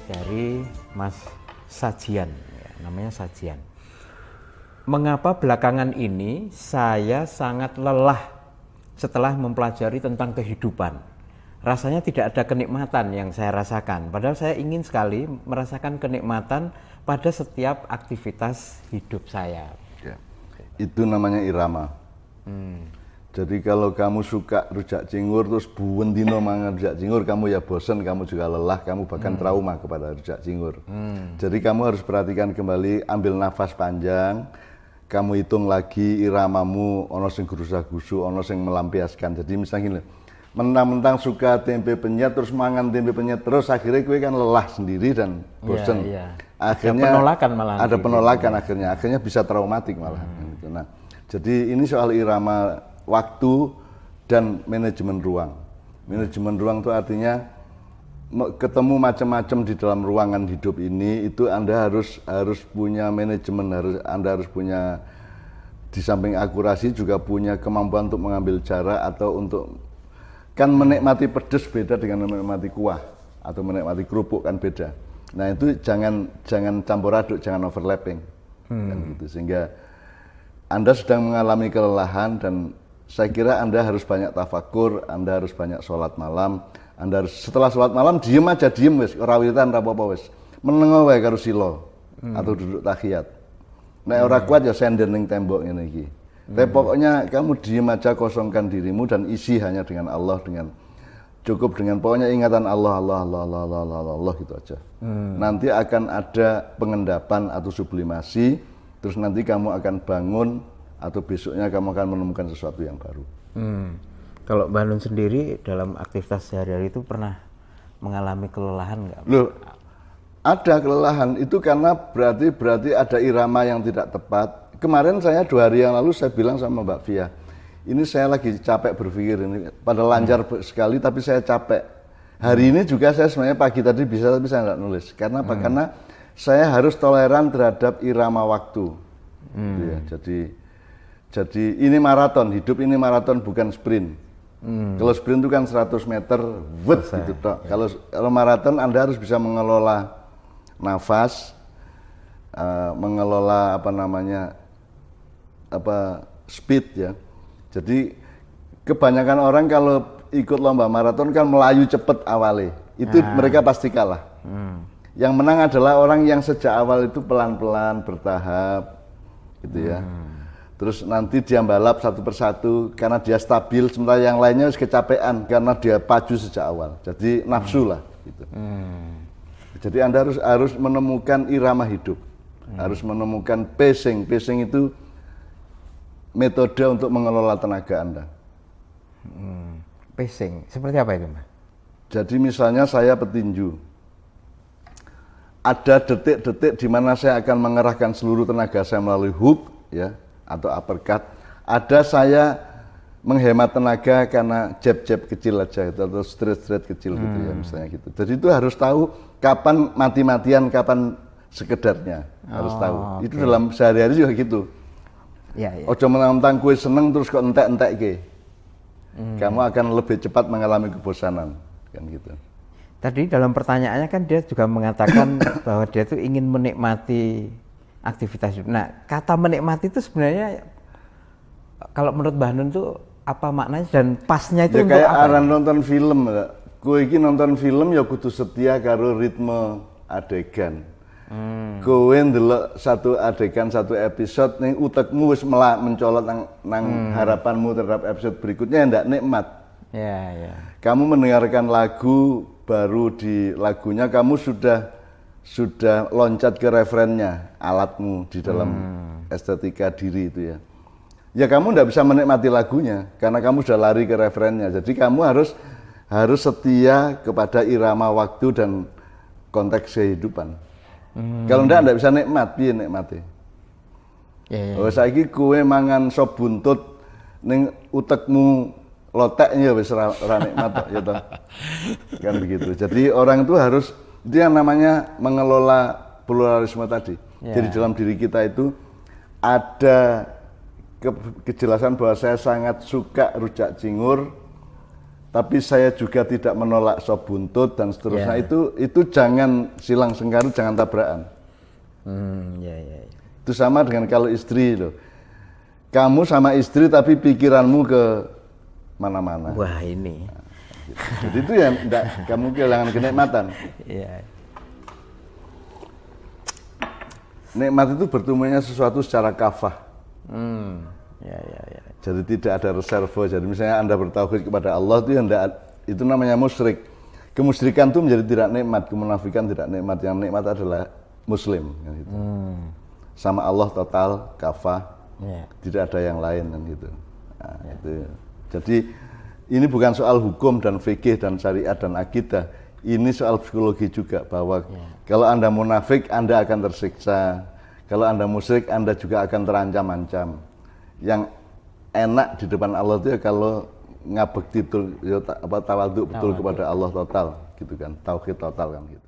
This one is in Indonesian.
dari Mas Sajian, ya, namanya Sajian. Mengapa belakangan ini saya sangat lelah setelah mempelajari tentang kehidupan? Rasanya tidak ada kenikmatan yang saya rasakan. Padahal saya ingin sekali merasakan kenikmatan pada setiap aktivitas hidup saya. Ya, itu namanya irama. Jadi kalau kamu suka rujak cingur terus buwendino mangan rujak cingur, kamu ya bosan, kamu juga lelah, kamu bahkan trauma kepada rujak cingur. Jadi kamu harus perhatikan kembali, ambil nafas panjang, kamu hitung lagi iramamu, ono sing gurusa-gusu, ono sing melampiaskan. Jadi misalnya gini, mentang-mentang suka tempe penyet terus mangan tempe penyet terus, akhirnya kue kan lelah sendiri dan bosan. Akhirnya ada penolakan malah. Ada penolakan akhirnya bisa traumatik malah. Nah, jadi ini soal irama waktu dan manajemen ruang. Manajemen ruang itu artinya ketemu macam-macam di dalam ruangan hidup ini, itu Anda harus punya manajemen, Anda harus punya, di samping akurasi juga punya kemampuan untuk mengambil jarak atau untuk, kan menikmati pedas beda dengan menikmati kuah atau menikmati kerupuk kan beda. Nah itu jangan campur aduk, jangan overlapping, kan gitu. Sehingga Anda sedang mengalami kelelahan dan saya kira Anda harus banyak tafakur, Anda harus banyak sholat malam, Anda harus setelah sholat malam diem aja, diem wis, ora wiritan ora apa-apa wis. Menengo wae karo sila atau duduk tahiyat. Nek ora kuat ya sender ning tembok ngene iki. Tapi pokoknya kamu diem aja, kosongkan dirimu dan isi hanya dengan Allah, dengan cukup dengan pokoknya ingatan Allah gitu aja. Nanti akan ada pengendapan atau sublimasi, terus nanti kamu akan bangun atau besoknya kamu akan menemukan sesuatu yang baru. Kalau Mbah Nun sendiri dalam aktivitas sehari-hari itu pernah mengalami kelelahan nggak? Loh, ada kelelahan itu karena berarti ada irama yang tidak tepat. Kemarin saya 2 hari yang lalu saya bilang sama Mbak Fia, ini saya lagi capek berpikir ini, pada lancar sekali tapi saya capek. Hari ini juga saya sebenarnya pagi tadi bisa tapi saya nggak nulis. Karena apa? Karena saya harus toleran terhadap irama waktu. Ya, jadi ini maraton, hidup ini maraton bukan sprint. Kalau sprint itu kan 100 meter, gitu toh. Kalau maraton Anda harus bisa mengelola nafas, mengelola speed ya. Jadi kebanyakan orang kalau ikut lomba maraton kan melayu cepet awalnya, itu mereka pasti kalah. Yang menang adalah orang yang sejak awal itu pelan-pelan bertahap, gitu ya. Terus nanti dia balap satu persatu karena dia stabil, sementara yang lainnya harus kecapean karena dia pacu sejak awal. Jadi nafsu lah gitu. Jadi Anda harus menemukan irama hidup. Harus menemukan pacing. Pacing itu metode untuk mengelola tenaga Anda. Pacing, seperti apa itu, Mbak? Jadi misalnya saya petinju. Ada detik-detik di mana saya akan mengerahkan seluruh tenaga saya melalui hook ya, atau uppercut. Ada saya menghemat tenaga karena jab-jab kecil aja gitu, atau straight kecil gitu ya misalnya gitu. Jadi itu harus tahu kapan mati-matian, kapan sekedarnya, harus tahu. Okay. Itu dalam sehari-hari juga gitu. Ya. Ojo menantang kue seneng terus kok entek-entek ke. Kamu akan lebih cepat mengalami kebosanan, kan gitu. Tadi dalam pertanyaannya kan dia juga mengatakan bahwa dia tuh ingin menikmati aktivitas hidup. Nah, kata menikmati itu sebenarnya kalau menurut Mbah Nun tuh apa maknanya dan pasnya itu ya, untuk kayak apa? Kayak aran nonton film, kowe iki nonton film ya kudu setia karo ritme adegan. Kowe ndelok satu adegan, satu episode ning utekmu wis mencolot nang harapanmu terhadap episode berikutnya ndak nikmat. Ya. Kamu mendengarkan lagu, baru di lagunya kamu sudah loncat ke referennya, alatmu di dalam estetika diri itu ya. Ya kamu tidak bisa menikmati lagunya karena kamu sudah lari ke referennya. Jadi kamu harus setia kepada irama waktu dan konteks kehidupan. Kalau tidak bisa nikmati, nikmati. Oh saiki kowe mangan sop buntut ning utekmu loteknya wis ora nikmat ya toh. Kan begitu. Jadi orang itu harus, dia namanya mengelola pluralisme tadi. Jadi dalam diri kita itu ada kejelasan bahwa saya sangat suka rujak cingur, tapi saya juga tidak menolak sop buntut dan seterusnya. Itu jangan silang sengkaru, jangan tabrakan. Itu sama dengan kalau istri loh. Kamu sama istri tapi pikiranmu ke mana-mana. Wah ini. Nah, gitu. Jadi itu ya enggak, kamu kehilangan kenikmatan. Iya. Nikmat itu bertemunya sesuatu secara kafah. Ya. Jadi tidak ada reserve. Jadi misalnya Anda bertauhid kepada Allah itu namanya musyrik. Kemusyrikan itu menjadi tidak nikmat, kemunafikan tidak nikmat. Yang nikmat adalah Muslim. Gitu. Sama Allah total kafah, tidak ada yang lain kan gitu. Nah, itu. Jadi ini bukan soal hukum dan fikih dan syariat dan akidah. Ini soal psikologi juga bahwa kalau Anda munafik Anda akan tersiksa. Kalau Anda musyrik Anda juga akan terancam-ancam. Yang enak di depan Allah itu ya kalau ngabekti betul, tawaduk betul kepada Allah total gitu kan, tauhid total kan gitu.